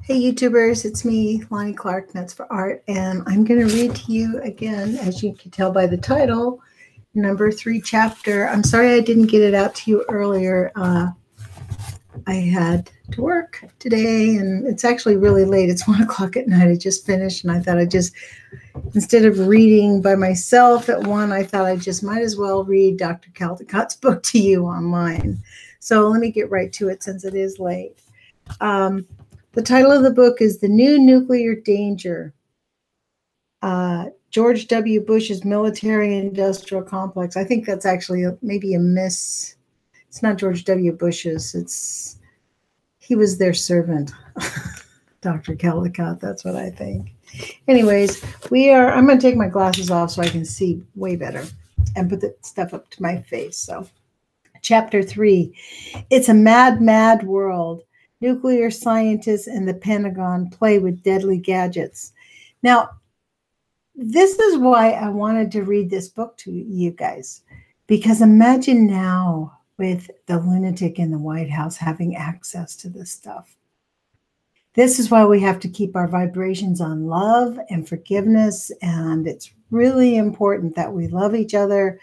Hey YouTubers, it's me, Lonnie Clark, Nuts for Art, and I'm going to read to you again, as you can tell by the title, number 3 chapter. I'm sorry I didn't get it out to you earlier. I had to work today, and it's actually really late. It's 1 o'clock at night. I just finished, and I thought I'd just, instead of reading by myself at 1, I thought I just might as well read Dr. Caldicott's book to you online. So let me get right to it since it is late. The title of the book is The New Nuclear Danger, George W. Bush's Military-Industrial Complex. I think that's actually maybe a miss. It's not George W. Bush's. He was their servant, Dr. Caldicott. That's what I think. Anyways, I'm going to take my glasses off so I can see way better and put the stuff up to my face. So, Chapter 3, It's a Mad, Mad World. Nuclear scientists and the Pentagon play with deadly gadgets. Now, this is why I wanted to read this book to you guys, because imagine now with the lunatic in the White House having access to this stuff. This is why we have to keep our vibrations on love and forgiveness, and it's really important that we love each other,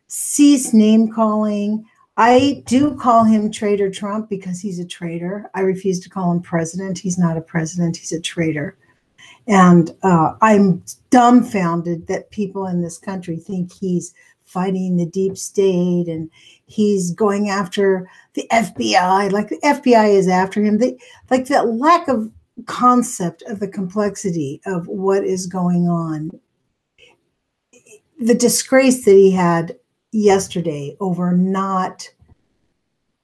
cease name calling. I do call him Traitor Trump because he's a traitor. I refuse to call him president. He's not a president. He's a traitor. And I'm dumbfounded that people in this country think he's fighting the deep state and he's going after the FBI, like the FBI is after him. Like that lack of concept of the complexity of what is going on. The disgrace that he had yesterday over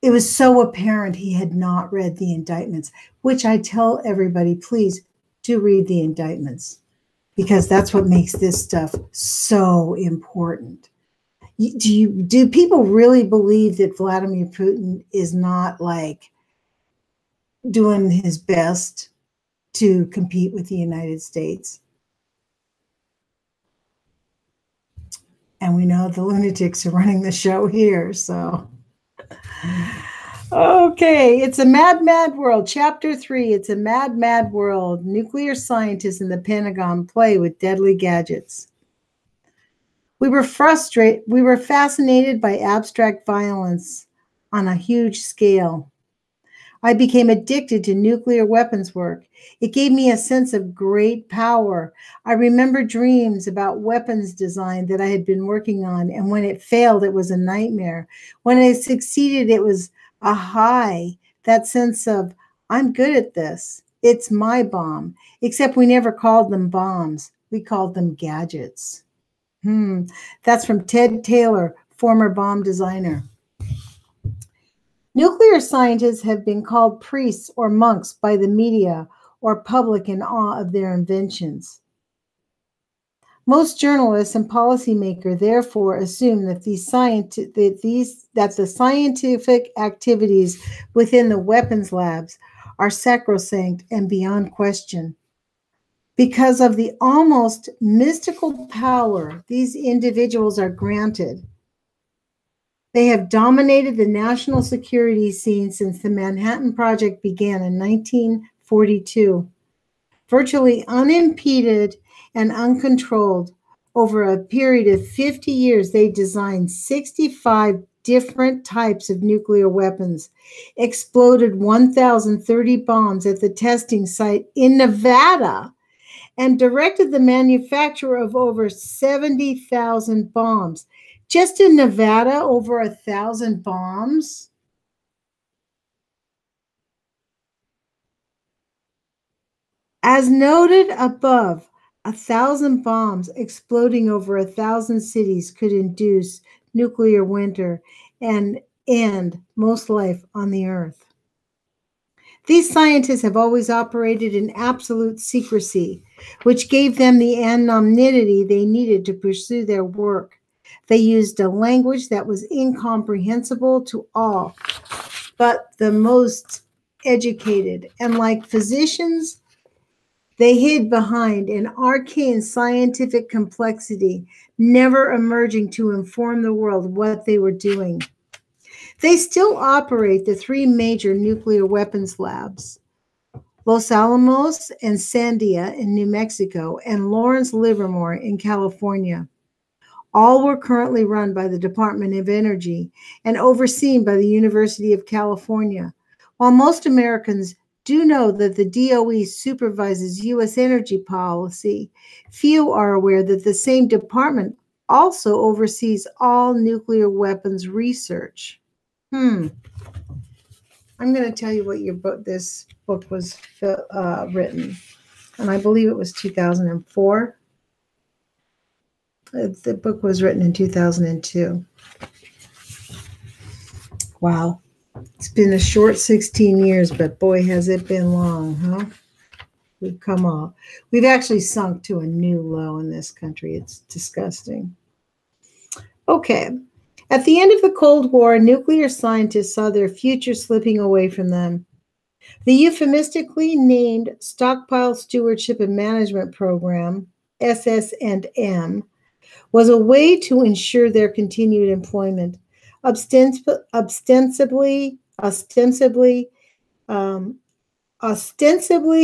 it was so apparent he had not read the indictments, which I tell everybody, please do read the indictments, because that's what makes this stuff so important. Do people really believe that Vladimir Putin is not like doing his best to compete with the United States? And we know the lunatics are running the show here, so. Okay, It's a Mad, Mad World. Chapter 3, It's a Mad, Mad World. Nuclear scientists in the Pentagon play with deadly gadgets. We were fascinated by abstract violence on a huge scale. I became addicted to nuclear weapons work. It gave me a sense of great power. I remember dreams about weapons design that I had been working on, and when it failed, it was a nightmare. When it succeeded, it was a high, that sense of, I'm good at this. It's my bomb. Except we never called them bombs. We called them gadgets. That's from Ted Taylor, former bomb designer. Nuclear scientists have been called priests or monks by the media or public in awe of their inventions. Most journalists and policymakers therefore assume that the scientific activities within the weapons labs are sacrosanct and beyond question. Because of the almost mystical power these individuals are granted, they have dominated the national security scene since the Manhattan Project began in 1942. Virtually unimpeded and uncontrolled, over a period of 50 years, they designed 65 different types of nuclear weapons, exploded 1,030 bombs at the testing site in Nevada, and directed the manufacture of over 70,000 bombs. Just in Nevada, over 1,000 bombs. As noted above, 1,000 bombs exploding over 1,000 cities could induce nuclear winter and end most life on the earth. These scientists have always operated in absolute secrecy, which gave them the anonymity they needed to pursue their work. They used a language that was incomprehensible to all but the most educated, and like physicians, they hid behind an arcane scientific complexity, never emerging to inform the world what they were doing. They still operate the 3 major nuclear weapons labs, Los Alamos and Sandia in New Mexico, and Lawrence Livermore in California. All were currently run by the Department of Energy and overseen by the University of California. While most Americans do know that the DOE supervises U.S. energy policy, few are aware that the same department also oversees all nuclear weapons research. I'm going to tell you what this book was written, and I believe it was 2004. The book was written in 2002. Wow. It's been a short 16 years, but boy, has it been long, huh? We've actually sunk to a new low in this country. It's disgusting. Okay. At the end of the Cold War, nuclear scientists saw their future slipping away from them. The euphemistically named Stockpile Stewardship and Management Program, SS&M, was a way to ensure their continued employment, ostensibly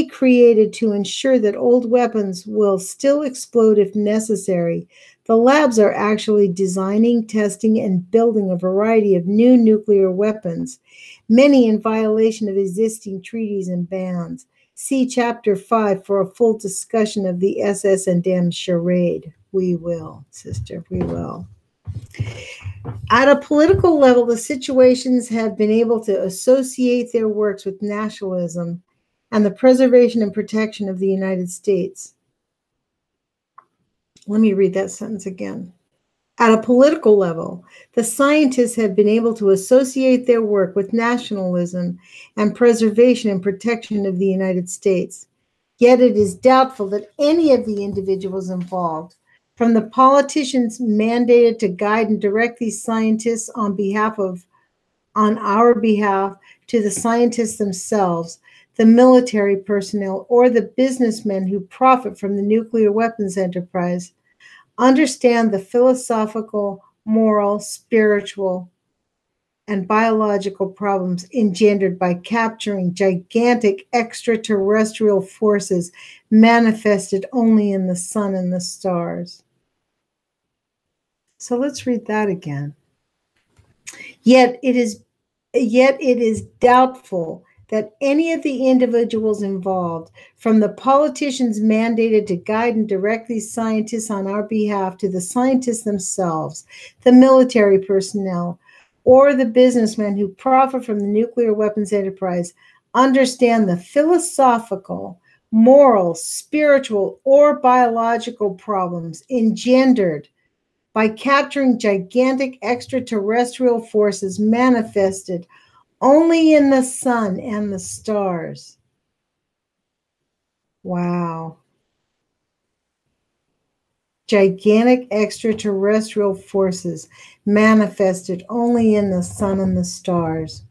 created to ensure that old weapons will still explode if necessary. The labs are actually designing, testing, and building a variety of new nuclear weapons, many in violation of existing treaties and bans. See Chapter 5 for a full discussion of the SS&M charade. We will, sister, we will. At a political level, the situations have been able to associate their works with nationalism and the preservation and protection of the United States. Let me read that sentence again. At a political level, the scientists have been able to associate their work with nationalism and preservation and protection of the United States. Yet it is doubtful that any of the individuals involved, from the politicians mandated to guide and direct these scientists on our behalf, to the scientists themselves, the military personnel, or the businessmen who profit from the nuclear weapons enterprise, understand the philosophical, moral, spiritual, and biological problems engendered by capturing gigantic extraterrestrial forces manifested only in the sun and the stars. So let's read that again. Yet it is doubtful that any of the individuals involved, from the politicians mandated to guide and direct these scientists on our behalf, to the scientists themselves, the military personnel, or the businessmen who profit from the nuclear weapons enterprise, understand the philosophical, moral, spiritual, or biological problems engendered by capturing gigantic extraterrestrial forces manifested only in the sun and the stars. Wow. Gigantic extraterrestrial forces manifested only in the sun and the stars.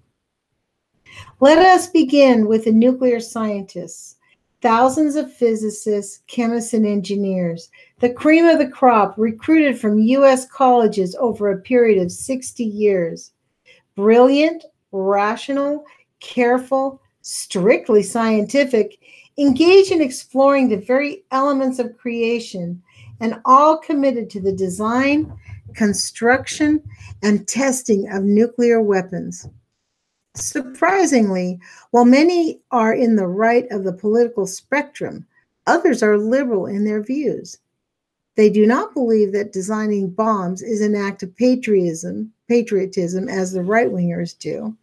Let us begin with the nuclear scientists, thousands of physicists, chemists, and engineers, the cream of the crop recruited from U.S. colleges over a period of 60 years. Brilliant, rational, careful, strictly scientific, engaged in exploring the very elements of creation, and all committed to the design, construction, and testing of nuclear weapons. Surprisingly, while many are in the right of the political spectrum, others are liberal in their views. They do not believe that designing bombs is an act of patriotism, as the right-wingers do,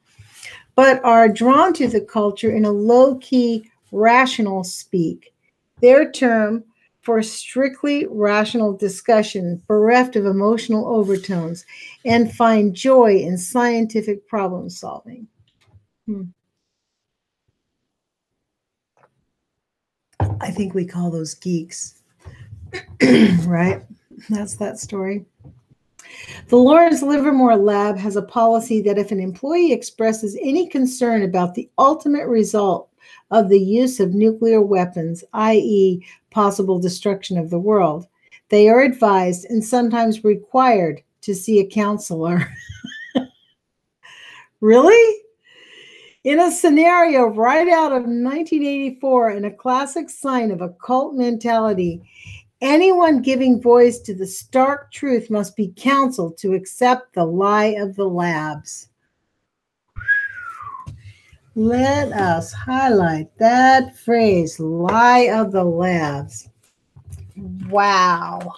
but are drawn to the culture in a low-key, rational speak, their term for strictly rational discussion, bereft of emotional overtones, and find joy in scientific problem solving. I think we call those geeks, right? That's that story. The Lawrence Livermore Lab has a policy that if an employee expresses any concern about the ultimate result of the use of nuclear weapons, i.e., possible destruction of the world, they are advised and sometimes required to see a counselor. Really? In a scenario right out of 1984 and a classic sign of a cult mentality, anyone giving voice to the stark truth must be counseled to accept the lie of the labs. Let us highlight that phrase, lie of the labs. Wow.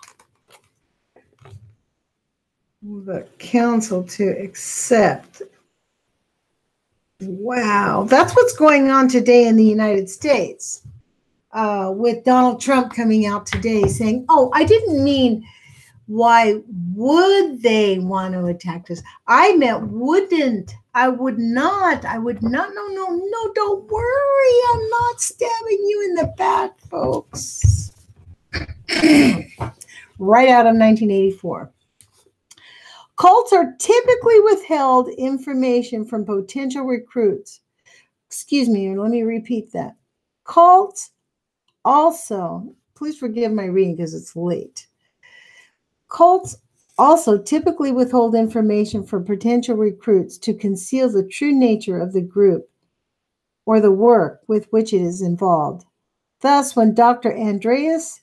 The counsel to accept. Wow. That's what's going on today in the United States. With Donald Trump coming out today saying, oh, I didn't mean why would they want to attack us? I meant wouldn't. I would not. No, don't worry. I'm not stabbing you in the back, folks. Right out of 1984. Cults are typically withheld information from potential recruits. Excuse me, let me repeat that. Cults also, please forgive my reading because it's late. Cults also typically withhold information from potential recruits to conceal the true nature of the group or the work with which it is involved. Thus, when Dr. Andreas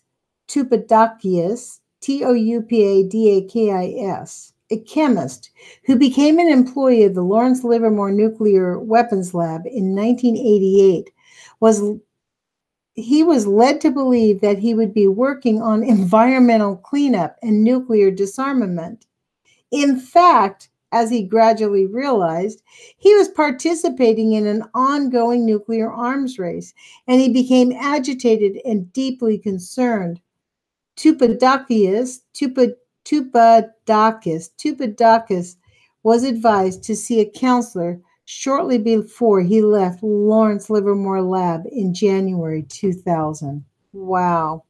Toupadakis, Toupadakis, a chemist who became an employee of the Lawrence Livermore Nuclear Weapons Lab in 1988, he was led to believe that he would be working on environmental cleanup and nuclear disarmament. In fact, as he gradually realized, he was participating in an ongoing nuclear arms race, and he became agitated and deeply concerned. Toupadakis was advised to see a counselor shortly before he left Lawrence Livermore Lab in January 2000. Wow.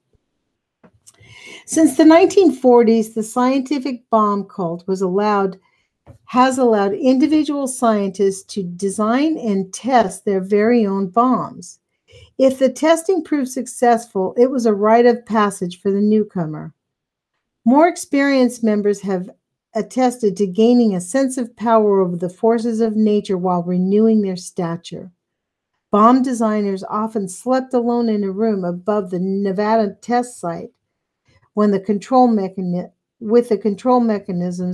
Since the 1940s, the scientific bomb cult has allowed individual scientists to design and test their very own bombs. If the testing proved successful, it was a rite of passage for the newcomer. More experienced members have attested to gaining a sense of power over the forces of nature while renewing their stature. Bomb designers often slept alone in a room above the Nevada test site with the control mechanisms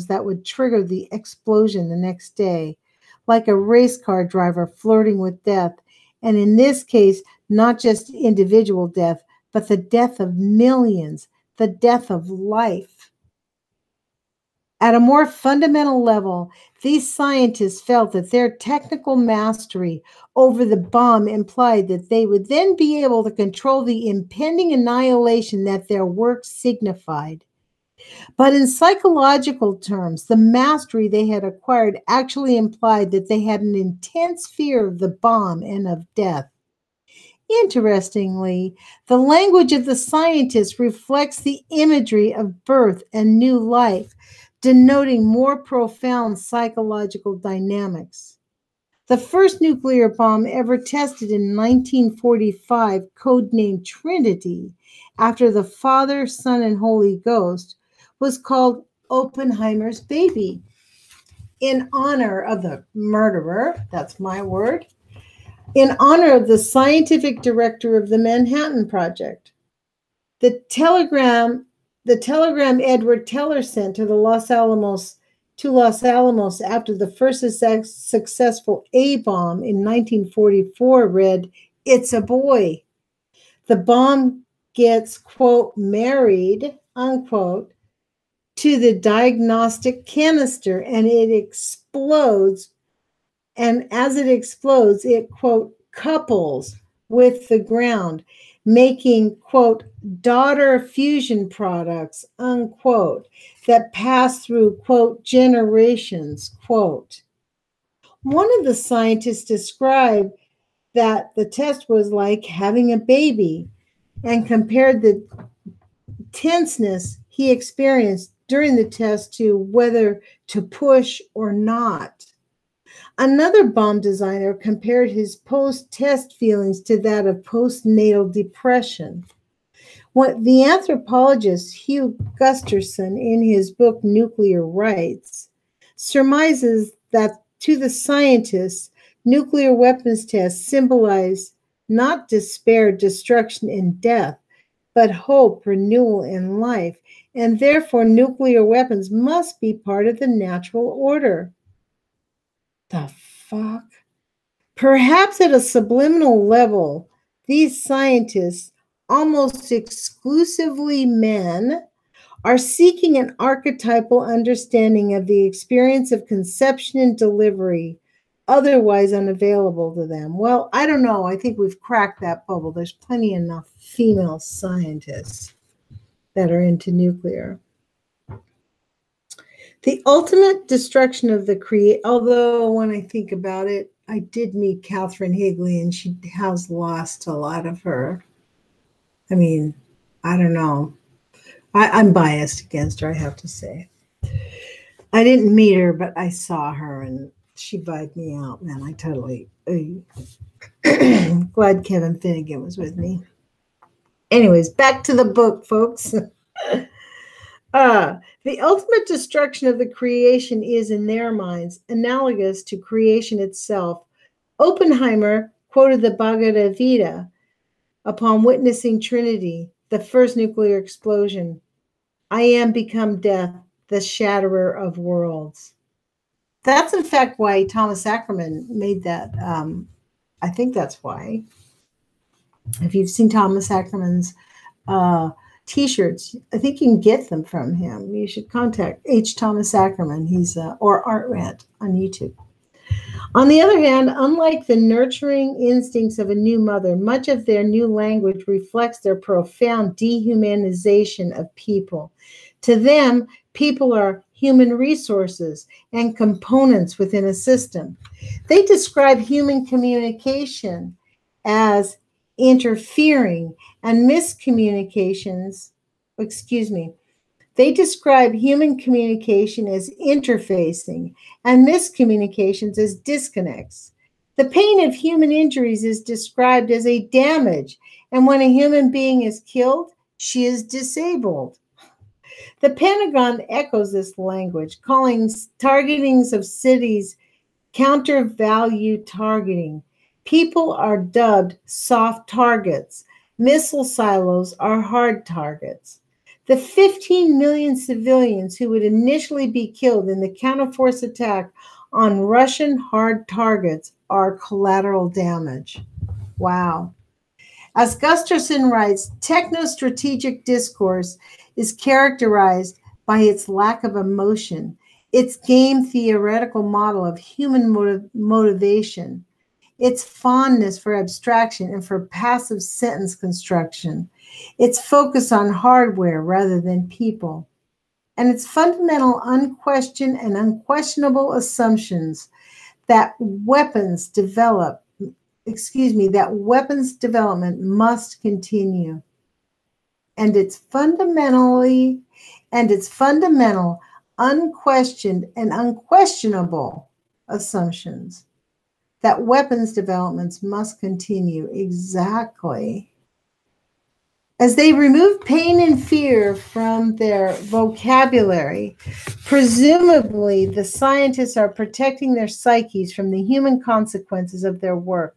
that would trigger the explosion the next day, like a race car driver flirting with death, and in this case, not just individual death, but the death of millions, the death of life. At a more fundamental level, these scientists felt that their technical mastery over the bomb implied that they would then be able to control the impending annihilation that their work signified. But in psychological terms, the mastery they had acquired actually implied that they had an intense fear of the bomb and of death. Interestingly, the language of the scientists reflects the imagery of birth and new life, denoting more profound psychological dynamics. The first nuclear bomb ever tested in 1945, codenamed Trinity, after the Father, Son, and Holy Ghost, was called Oppenheimer's baby, in honor of the murderer, that's my word, in honor of the scientific director of the Manhattan Project. The telegram Edward Teller sent to Los Alamos after the first successful A-bomb in 1944 read, "It's a boy." The bomb gets, quote, married, unquote, to the diagnostic canister, and it explodes. And as it explodes, it, quote, couples with the ground, making, quote, daughter fusion products, unquote, that pass through, quote, generations, quote. One of the scientists described that the test was like having a baby and compared the tenseness he experienced during the test to whether to push or not. Another bomb designer compared his post-test feelings to that of postnatal depression. The anthropologist Hugh Gusterson, in his book Nuclear Rights, surmises that to the scientists, nuclear weapons tests symbolize not despair, destruction, and death, but hope, renewal, and life. And therefore, nuclear weapons must be part of the natural order. The fuck? Perhaps at a subliminal level, these scientists, almost exclusively men, are seeking an archetypal understanding of the experience of conception and delivery, otherwise unavailable to them. Well, I don't know. I think we've cracked that bubble. There's plenty enough female scientists that are into nuclear. The ultimate destruction of the although when I think about it, I did meet Catherine Higley and she has lost a lot of her. I mean, I don't know. I'm biased against her, I have to say. I didn't meet her, but I saw her and she vibed me out, man. I totally glad Kevin Finnegan was with me. Anyways, back to the book, folks. The ultimate destruction of the creation is, in their minds, analogous to creation itself. Oppenheimer quoted the Bhagavad Gita upon witnessing Trinity, the first nuclear explosion. I am become death, the shatterer of worlds. That's in fact why Thomas Ackerman made that. I think that's why. If you've seen Thomas Ackerman's T-shirts, I think you can get them from him. You should contact H. Thomas Ackerman. He's or Art Rant on YouTube. On the other hand, unlike the nurturing instincts of a new mother, much of their new language reflects their profound dehumanization of people. To them, people are human resources and components within a system. They describe human communication as interfering and miscommunications. They describe human communication as interfacing and miscommunications as disconnects. The pain of human injuries is described as a damage, and when a human being is killed, she is disabled. The Pentagon echoes this language, calling targetings of cities counter-value targeting. People are dubbed soft targets. Missile silos are hard targets. The 15 million civilians who would initially be killed in the counterforce attack on Russian hard targets are collateral damage. Wow. As Gustafson writes, techno-strategic discourse is characterized by its lack of emotion, its game theoretical model of human motivation, its fondness for abstraction and for passive sentence construction, its focus on hardware rather than people, and its fundamental unquestioned and unquestionable assumptions that weapons development must continue. And its fundamental, unquestioned and unquestionable assumptions that weapons developments must continue. Exactly. As they remove pain and fear from their vocabulary, presumably the scientists are protecting their psyches from the human consequences of their work.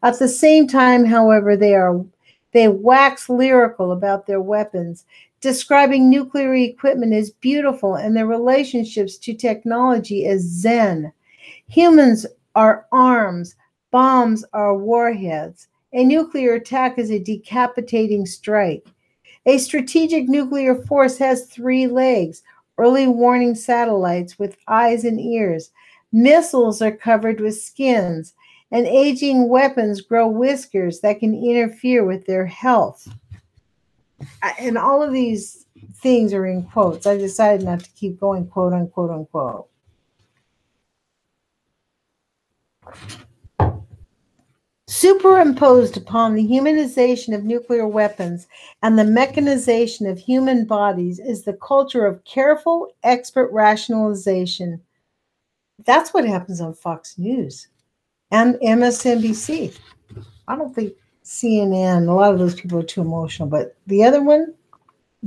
At the same time, however, they wax lyrical about their weapons, describing nuclear equipment as beautiful and their relationships to technology as zen. Humans are arms, bombs are warheads. A nuclear attack is a decapitating strike. A strategic nuclear force has 3 legs, early warning satellites with eyes and ears. Missiles are covered with skins, and aging weapons grow whiskers that can interfere with their health. And all of these things are in quotes. I decided not to keep going, quote unquote, unquote. Superimposed upon the humanization of nuclear weapons and the mechanization of human bodies is the culture of careful, expert rationalization. That's what happens on Fox News and MSNBC. I don't think CNN, a lot of those people are too emotional, but the other one,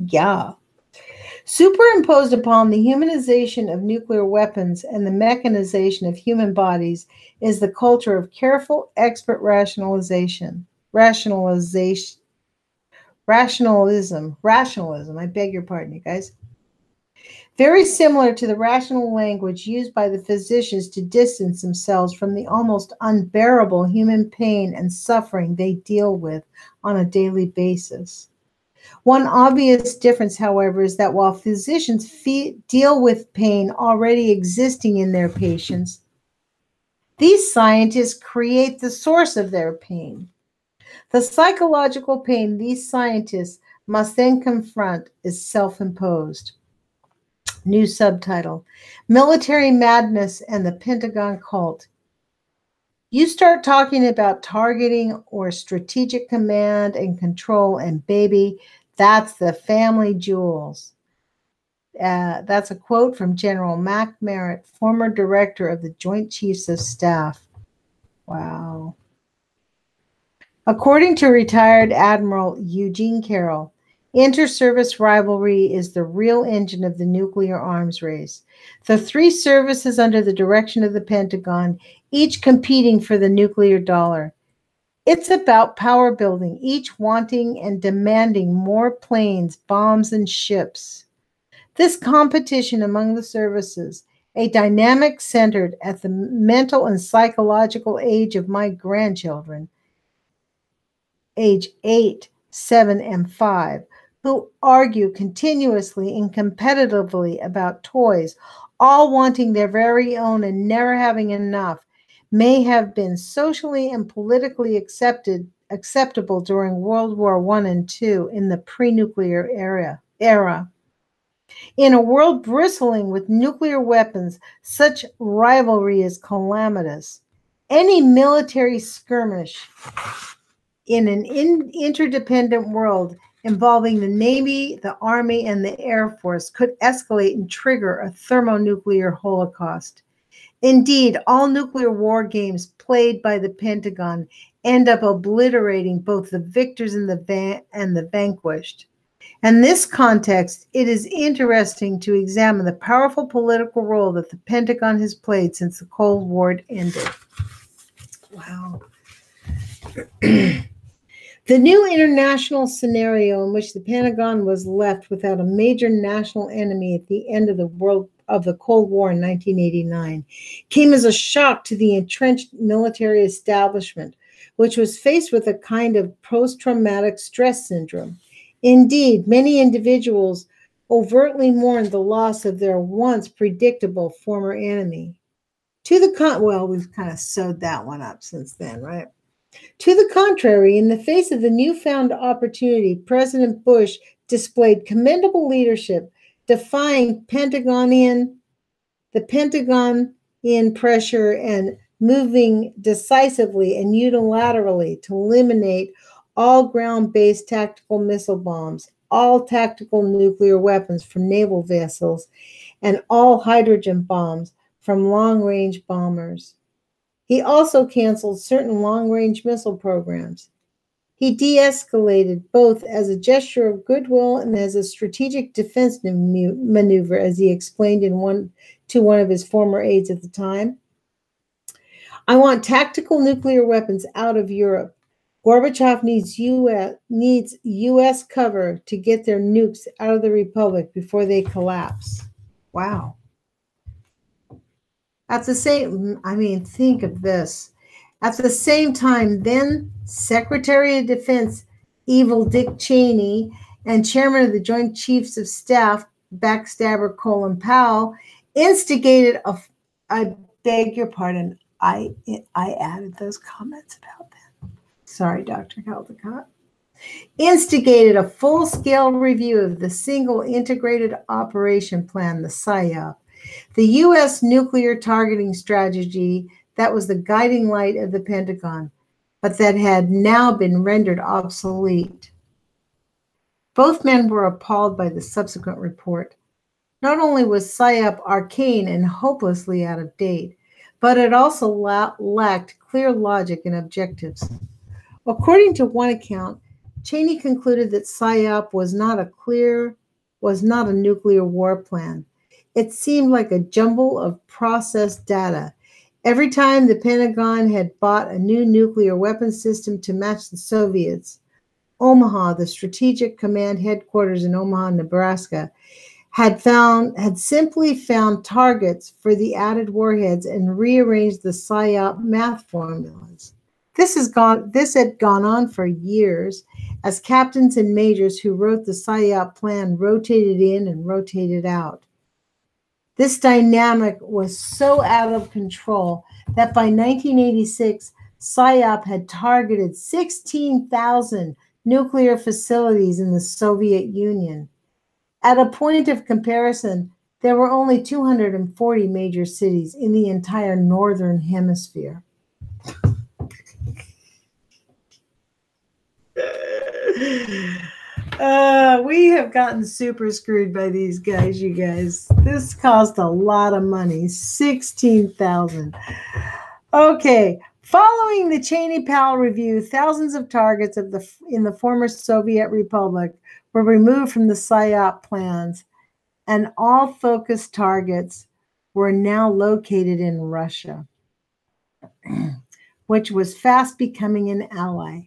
yeah. Superimposed upon the humanization of nuclear weapons and the mechanization of human bodies is the culture of careful, expert rationalism. I beg your pardon, you guys. Very similar to the rational language used by the physicians to distance themselves from the almost unbearable human pain and suffering they deal with on a daily basis. One obvious difference, however, is that while physicians deal with pain already existing in their patients, these scientists create the source of their pain. The psychological pain these scientists must then confront is self-imposed. New subtitle: Military Madness and the Pentagon Cult. You start talking about targeting or strategic command and control, and baby, that's the family jewels. That's a quote from General Mac Merritt, former director of the Joint Chiefs of Staff. Wow. According to retired Admiral Eugene Carroll, inter-service rivalry is the real engine of the nuclear arms race. The three services under the direction of the Pentagon, each competing for the nuclear dollar. It's about power building, each wanting and demanding more planes, bombs, and ships. This competition among the services, a dynamic centered at the mental and psychological age of my grandchildren, age 8, 7, and 5, who argue continuously and competitively about toys, all wanting their very own and never having enough, may have been socially and politically acceptable during World War I and II in the pre-nuclear era. In a world bristling with nuclear weapons, such rivalry is calamitous. Any military skirmish in an interdependent world involving the Navy, the Army, and the Air Force could escalate and trigger a thermonuclear holocaust. Indeed, all nuclear war games played by the Pentagon end up obliterating both the victors and the vanquished. In this context, it is interesting to examine the powerful political role that the Pentagon has played since the Cold War ended. Wow. The new international scenario in which the Pentagon was left without a major national enemy at the end of the Cold War in 1989 came as a shock to the entrenched military establishment, which was faced with a kind of post-traumatic stress syndrome. Indeed, many individuals overtly mourned the loss of their once predictable former enemy. Well, we've kind of sewed that one up since then, right? To the contrary, in the face of the newfound opportunity, President Bush displayed commendable leadership, defying the Pentagon pressure and moving decisively and unilaterally to eliminate all ground-based tactical missile bombs, all tactical nuclear weapons from naval vessels, and all hydrogen bombs from long-range bombers. He also canceled certain long-range missile programs. He de-escalated both as a gesture of goodwill and as a strategic defense maneuver, as he explained to one of his former aides at the time. I want tactical nuclear weapons out of Europe. Gorbachev needs U.S. cover to get their nukes out of the Republic before they collapse. Wow. Think of this. At the same time, then Secretary of Defense, evil Dick Cheney, and Chairman of the Joint Chiefs of Staff, backstabber Colin Powell, instigated I beg your pardon, I added those comments about that. Sorry, Dr. Caldicott. Instigated a full-scale review of the Single Integrated Operation Plan, the SIOP, the U.S. nuclear targeting strategy that was the guiding light of the Pentagon, but that had now been rendered obsolete. Both men were appalled by the subsequent report. Not only was SIOP arcane and hopelessly out of date, but it also lacked clear logic and objectives. According to one account, Cheney concluded that SIOP was not a clear was not a nuclear war plan. It seemed like a jumble of processed data. Every time the Pentagon had bought a new nuclear weapon system to match the Soviets, Omaha, the Strategic Command headquarters in Omaha, Nebraska, had simply found targets for the added warheads and rearranged the PSYOP math formulas. This had gone on for years as captains and majors who wrote the PSYOP plan rotated in and rotated out. This dynamic was so out of control that by 1986, PSYOP had targeted 16,000 nuclear facilities in the Soviet Union. At a point of comparison, there were only 240 major cities in the entire Northern Hemisphere. We have gotten super screwed by these guys, you guys. This cost a lot of money, 16,000. Okay, following the Cheney-Powell review, thousands of targets in the former Soviet Republic were removed from the PSYOP plans, and all focused targets were now located in Russia, which was fast becoming an ally.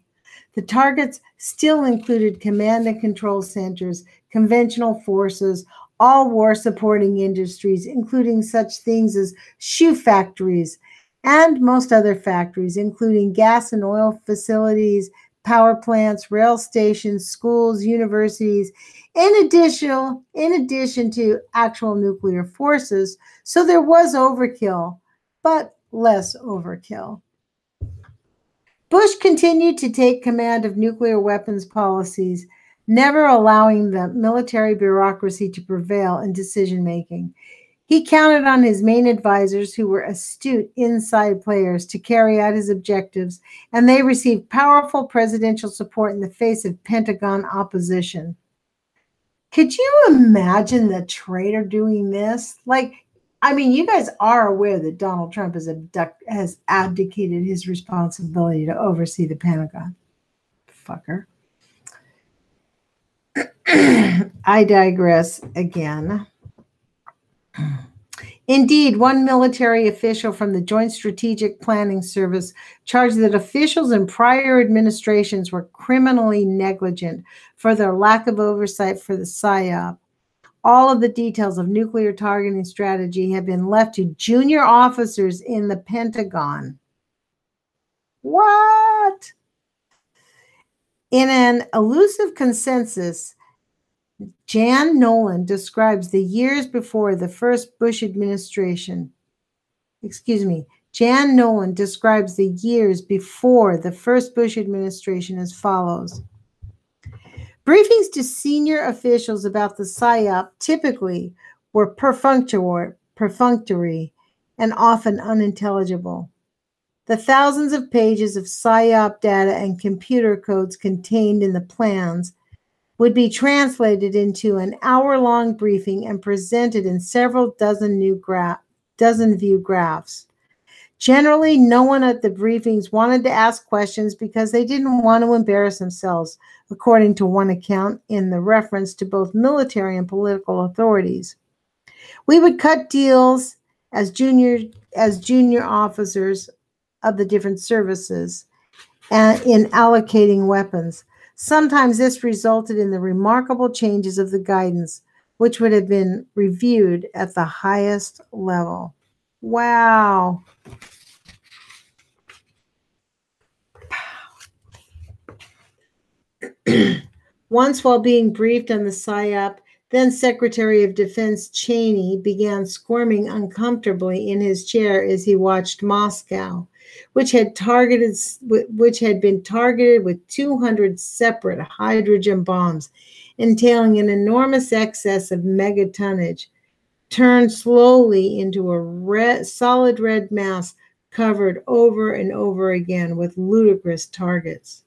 The targets still included command and control centers, conventional forces, all war-supporting industries, including such things as shoe factories and most other factories, including gas and oil facilities, power plants, rail stations, schools, universities, in addition to actual nuclear forces. So there was overkill, but less overkill. Bush continued to take command of nuclear weapons policies, never allowing the military bureaucracy to prevail in decision-making. He counted on his main advisors, who were astute inside players, to carry out his objectives, and they received powerful presidential support in the face of Pentagon opposition. Could you imagine the traitor doing this? You guys are aware that Donald Trump has abdicated his responsibility to oversee the Pentagon. Fucker. I digress again. Indeed, one military official from the Joint Strategic Planning Service charged that officials in prior administrations were criminally negligent for their lack of oversight for the PSYOP. All of the details of nuclear targeting strategy have been left to junior officers in the Pentagon. What? In an elusive consensus, Jan Nolan describes the years before the first Bush administration. Jan Nolan describes the years before the first Bush administration as follows. Briefings to senior officials about the PSYOP typically were perfunctory and often unintelligible. The thousands of pages of PSYOP data and computer codes contained in the plans would be translated into an hour-long briefing and presented in several dozen view graphs. Generally, no one at the briefings wanted to ask questions because they didn't want to embarrass themselves, according to one account in the reference to both military and political authorities. We would cut deals as junior officers of the different services and in allocating weapons. Sometimes this resulted in the remarkable changes of the guidance, which would have been reviewed at the highest level. Wow. Once, while being briefed on the PSYOP, then Secretary of Defense Cheney began squirming uncomfortably in his chair as he watched Moscow, which had been targeted with 200 separate hydrogen bombs, entailing an enormous excess of megatonnage, turn slowly into a solid red mass covered over and over again with ludicrous targets.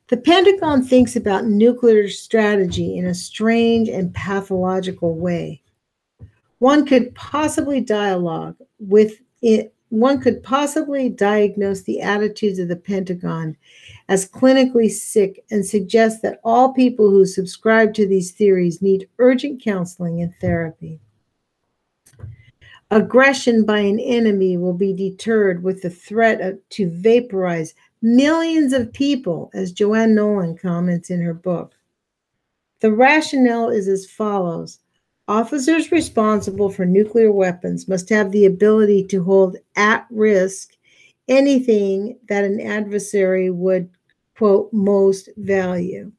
The Pentagon thinks about nuclear strategy in a strange and pathological way. One could possibly dialogue with one could possibly diagnose the attitudes of the Pentagon as clinically sick and suggest that all people who subscribe to these theories need urgent counseling and therapy. Aggression by an enemy will be deterred with the threat to vaporize millions of people, as Joanne Nolan comments in her book. The rationale is as follows. Officers responsible for nuclear weapons must have the ability to hold at risk anything that an adversary would, quote, most value.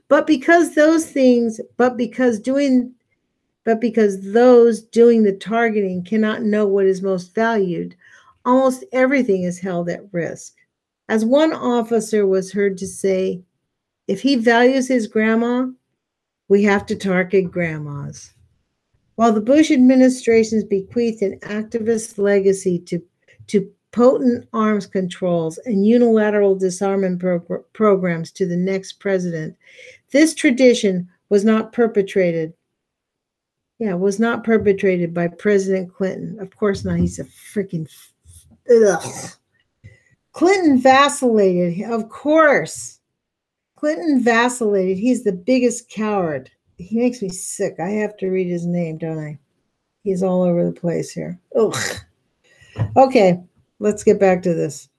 But because those doing the targeting cannot know what is most valued, almost everything is held at risk. As one officer was heard to say, if he values his grandma, we have to target grandmas. While the Bush administration's bequeathed an activist legacy to potent arms controls and unilateral disarmament programs to the next president, this tradition was not perpetrated by President Clinton. Of course not. He's a freaking ugh. Clinton vacillated. Of course. Clinton vacillated. He's the biggest coward. He makes me sick. I have to read his name, don't I? He's all over the place here. Ugh. Okay, let's get back to this.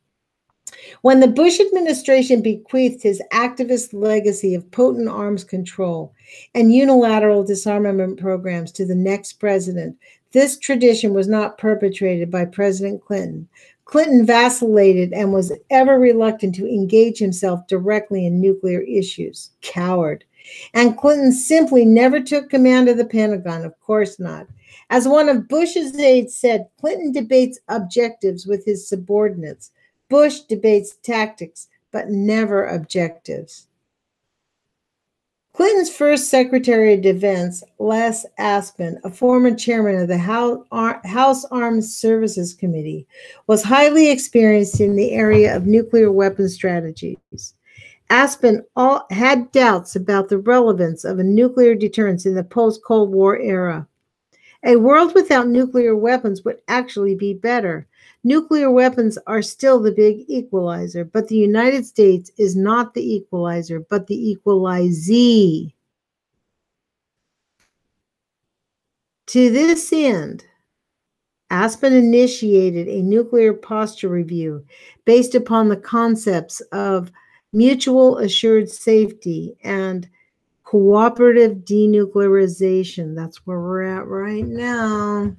When the Bush administration bequeathed his activist legacy of potent arms control and unilateral disarmament programs to the next president, this tradition was not perpetrated by President Clinton. Clinton vacillated and was ever reluctant to engage himself directly in nuclear issues. Coward. And Clinton simply never took command of the Pentagon. Of course not. As one of Bush's aides said, Clinton debates objectives with his subordinates. Bush debates tactics, but never objectives. Clinton's first Secretary of Defense, Les Aspin, a former chairman of the House Armed Services Committee, was highly experienced in the area of nuclear weapons strategies. Aspin had doubts about the relevance of a nuclear deterrence in the post-Cold War era. A world without nuclear weapons would actually be better. Nuclear weapons are still the big equalizer, but the United States is not the equalizer, but the equalizee. To this end, Aspin initiated a nuclear posture review based upon the concepts of mutual assured safety and cooperative denuclearization. That's where we're at right now.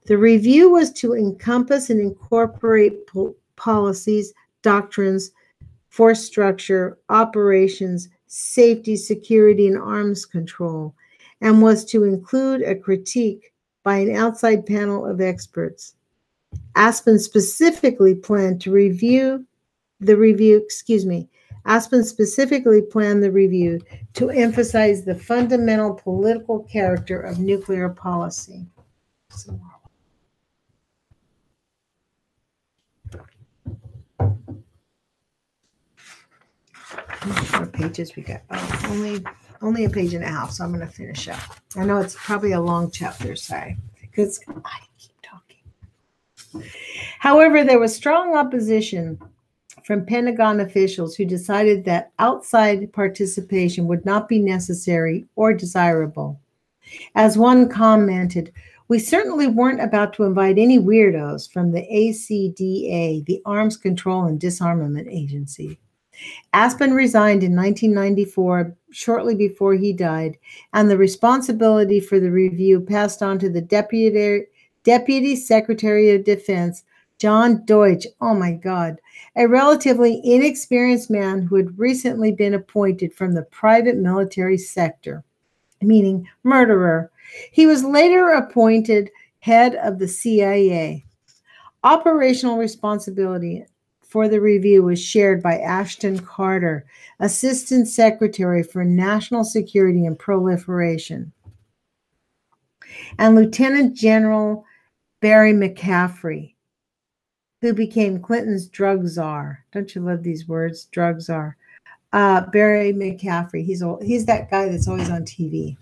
The review was to encompass and incorporate policies, doctrines, force structure, operations, safety, security, and arms control, and was to include a critique by an outside panel of experts. Aspin specifically planned the review to emphasize the fundamental political character of nuclear policy. What pages we got? Oh, only a page and a half, so I'm going to finish up. I know it's probably a long chapter, sorry, because I keep talking. However, there was strong opposition from Pentagon officials who decided that outside participation would not be necessary or desirable. As one commented, we certainly weren't about to invite any weirdos from the ACDA, the Arms Control and Disarmament Agency. Aspin resigned in 1994, shortly before he died, and the responsibility for the review passed on to the Deputy Secretary of Defense, John Deutsch, oh my God, a relatively inexperienced man who had recently been appointed from the private military sector, meaning murderer. He was later appointed head of the CIA. Operational responsibility for the review was shared by Ashton Carter, Assistant Secretary for National Security and Proliferation, and Lieutenant General Barry McCaffrey, who became Clinton's drug czar. Don't you love these words, drug czar? Barry McCaffrey, he's that guy that's always on TV.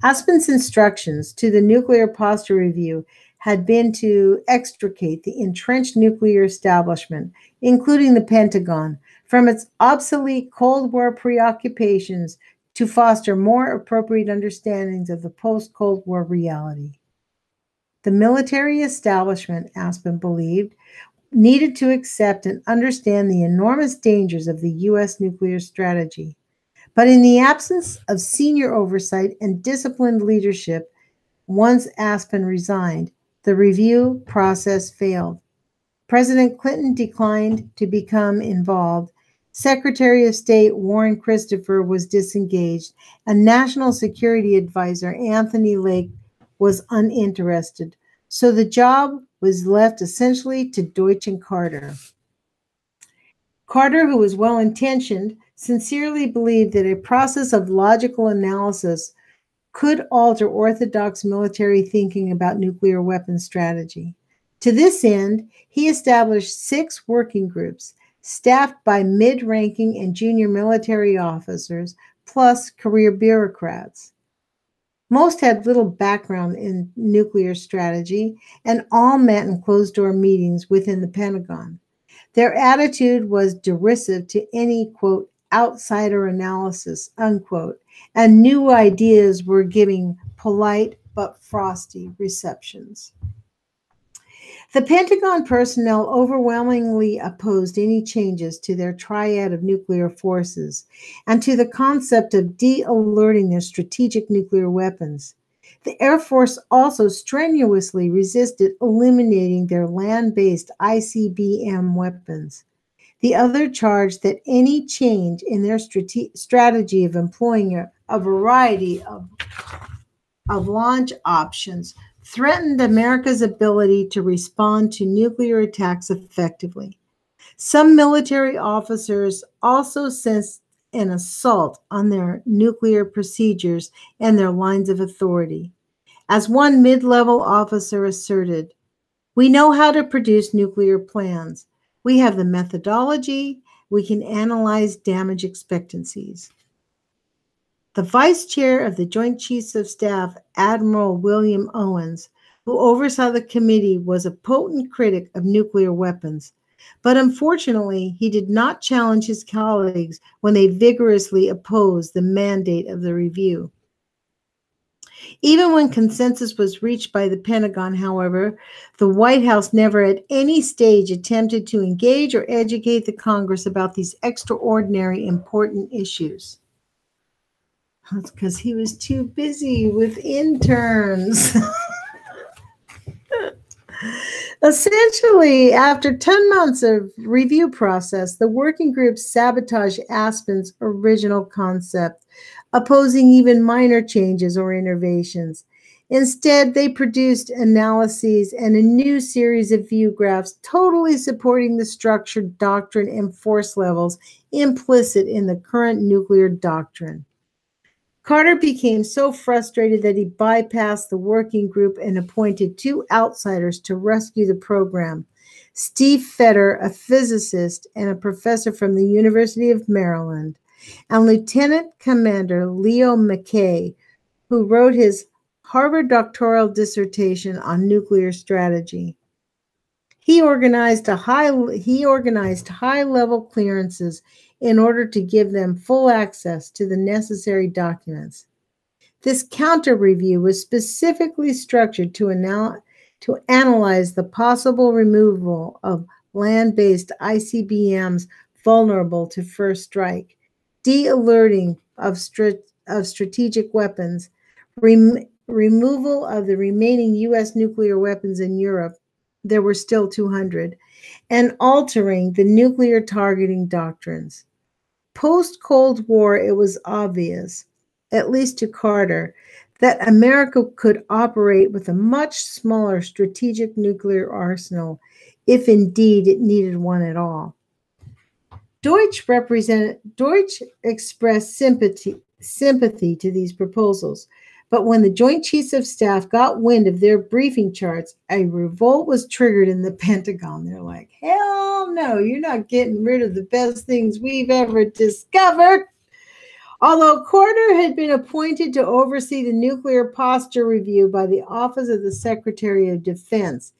Aspin's instructions to the nuclear posture review had been to extricate the entrenched nuclear establishment, including the Pentagon, from its obsolete Cold War preoccupations to foster more appropriate understandings of the post-Cold War reality. The military establishment, Aspen believed, needed to accept and understand the enormous dangers of the U.S. nuclear strategy. But in the absence of senior oversight and disciplined leadership, once Aspen resigned, the review process failed. President Clinton declined to become involved. Secretary of State Warren Christopher was disengaged, and National Security Advisor Anthony Lake was uninterested. So the job was left essentially to Deutsch and Carter. Carter, who was well-intentioned, sincerely believed that a process of logical analysis could alter orthodox military thinking about nuclear weapons strategy. To this end, he established 6 working groups, staffed by mid-ranking and junior military officers, plus career bureaucrats. Most had little background in nuclear strategy, and all met in closed-door meetings within the Pentagon. Their attitude was derisive to any, quote, outsider analysis, unquote, and new ideas were giving polite but frosty receptions. The Pentagon personnel overwhelmingly opposed any changes to their triad of nuclear forces and to the concept of de-alerting their strategic nuclear weapons. The Air Force also strenuously resisted eliminating their land-based ICBM weapons. The other charged that any change in their strategy of employing a variety of launch options threatened America's ability to respond to nuclear attacks effectively. Some military officers also sensed an assault on their nuclear procedures and their lines of authority. As one mid-level officer asserted, "We know how to produce nuclear plans. We have the methodology. We can analyze damage expectancies." The vice chair of the Joint Chiefs of Staff, Admiral William Owens, who oversaw the committee, was a potent critic of nuclear weapons. But unfortunately, he did not challenge his colleagues when they vigorously opposed the mandate of the review. Even when consensus was reached by the Pentagon, however, the White House never at any stage attempted to engage or educate the Congress about these extraordinary important issues. That's because he was too busy with interns. Essentially, after 10 months of review process, the working group sabotaged Aspen's original concept, opposing even minor changes or innovations. Instead, they produced analyses and a new series of view graphs totally supporting the structure, doctrine, and force levels implicit in the current nuclear doctrine. Carter became so frustrated that he bypassed the working group and appointed 2 outsiders to rescue the program: Steve Fetter, a physicist and a professor from the University of Maryland, and Lieutenant Commander Leo McKay, who wrote his Harvard doctoral dissertation on nuclear strategy. He organized high-level clearances in order to give them full access to the necessary documents. This counter-review was specifically structured to analyze the possible removal of land-based ICBMs vulnerable to first strike, de-alerting of strategic weapons, removal of the remaining U.S. nuclear weapons in Europe — there were still 200, and altering the nuclear targeting doctrines. Post-Cold War, it was obvious, at least to Carter, that America could operate with a much smaller strategic nuclear arsenal, if indeed it needed one at all. Deutsch expressed sympathy to these proposals, but when the Joint Chiefs of Staff got wind of their briefing charts, a revolt was triggered in the Pentagon. They're like, hell no, you're not getting rid of the best things we've ever discovered. Although Carter had been appointed to oversee the nuclear posture review by the Office of the Secretary of Defense,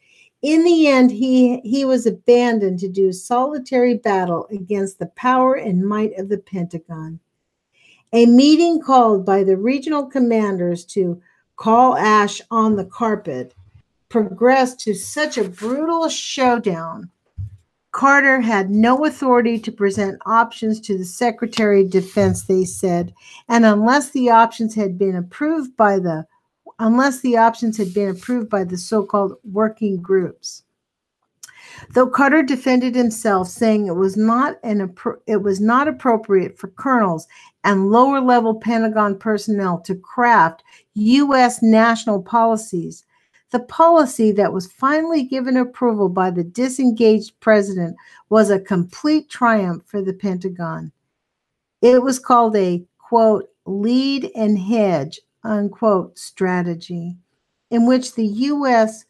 in the end, he was abandoned to do solitary battle against the power and might of the Pentagon. A meeting called by the regional commanders to call ash on the carpet progressed to such a brutal showdown. Carter had no authority to present options to the Secretary of Defense, they said, and unless the options had been approved by the so-called working groups. Though Carter defended himself, saying it was not appropriate for colonels and lower-level Pentagon personnel to craft U.S. national policies, the policy that was finally given approval by the disengaged president was a complete triumph for the Pentagon. It was called a, quote, lead and hedge, unquote, strategy, in which the U.S.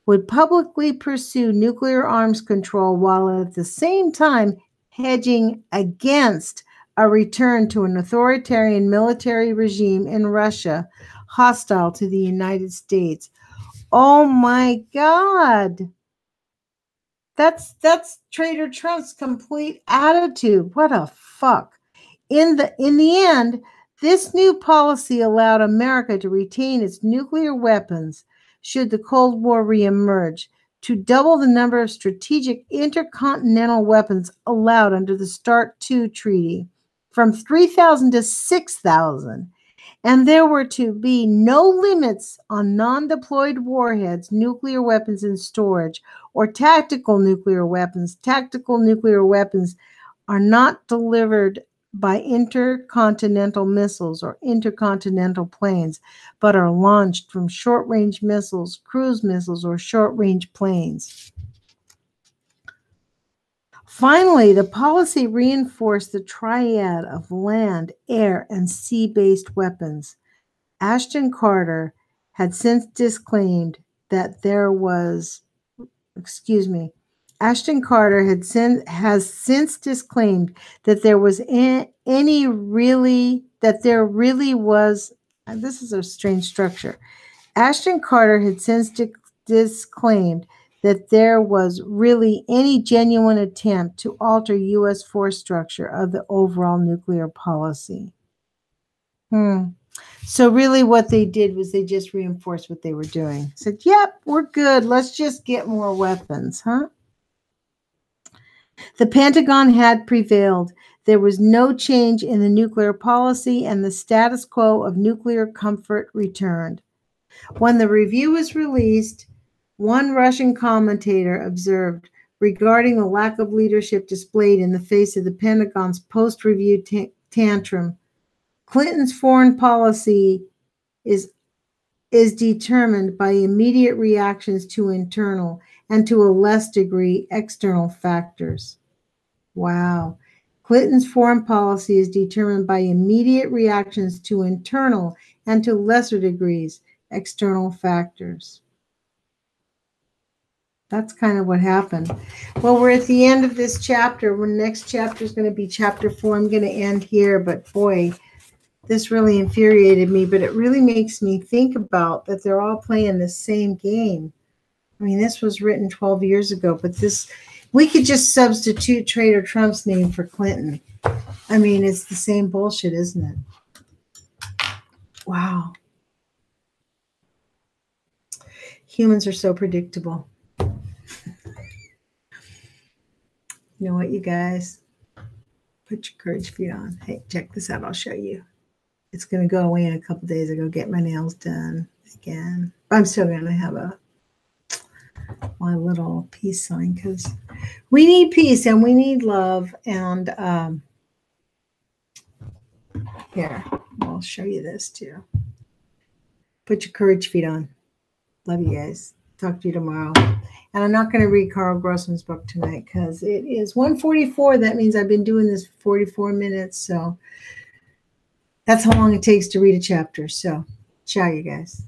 would publicly pursue nuclear arms control while at the same time hedging against a return to an authoritarian military regime in Russia hostile to the United States. Oh my God. That's Trader Trump's complete attitude. What a fuck. In the end, this new policy allowed America to retain its nuclear weapons should the Cold War reemerge, to double the number of strategic intercontinental weapons allowed under the START II treaty from 3,000 to 6,000. And there were to be no limits on non-deployed warheads, nuclear weapons in storage, or tactical nuclear weapons. Tactical nuclear weapons are not delivered by intercontinental missiles or intercontinental planes, but are launched from short-range missiles, cruise missiles, or short-range planes. Finally, the policy reinforced the triad of land, air, and sea-based weapons. Ashton Carter had since disclaimed that there was, Ashton Carter has since disclaimed that there was there really was, and this is a strange structure. Ashton Carter had since disclaimed that there was really any genuine attempt to alter U.S. force structure of the overall nuclear policy. So really what they did was they just reinforced what they were doing. Said, yep, we're good. Let's just get more weapons, huh? The Pentagon had prevailed. There was no change in the nuclear policy, and the status quo of nuclear comfort returned. When the review was released, one Russian commentator observed, regarding the lack of leadership displayed in the face of the Pentagon's post-review tantrum, Clinton's foreign policy is determined by immediate reactions to internal and to a less degree external factors. Wow. Clinton's foreign policy is determined by immediate reactions to internal and to lesser degrees external factors. That's kind of what happened. Well, we're at the end of this chapter. The next chapter is going to be chapter 4. I'm going to end here, but boy, this really infuriated me, but it really makes me think about that they're all playing the same game. I mean, this was written 12 years ago, but we could just substitute Trader Trump's name for Clinton. I mean, it's the same bullshit, isn't it? Wow. Humans are so predictable. You know what, you guys? Put your courage feet on. Hey, check this out. I'll show you. It's going to go away in a couple days. I go get my nails done again. I'm still going to have my little peace sign because we need peace and we need love. And here, I'll show you this too. Put your courage feet on. Love you guys. Talk to you tomorrow. And I'm not going to read Carl Grossman's book tonight because it is 1:44. That means I've been doing this for 44 minutes. So that's how long it takes to read a chapter. So, ciao, you guys.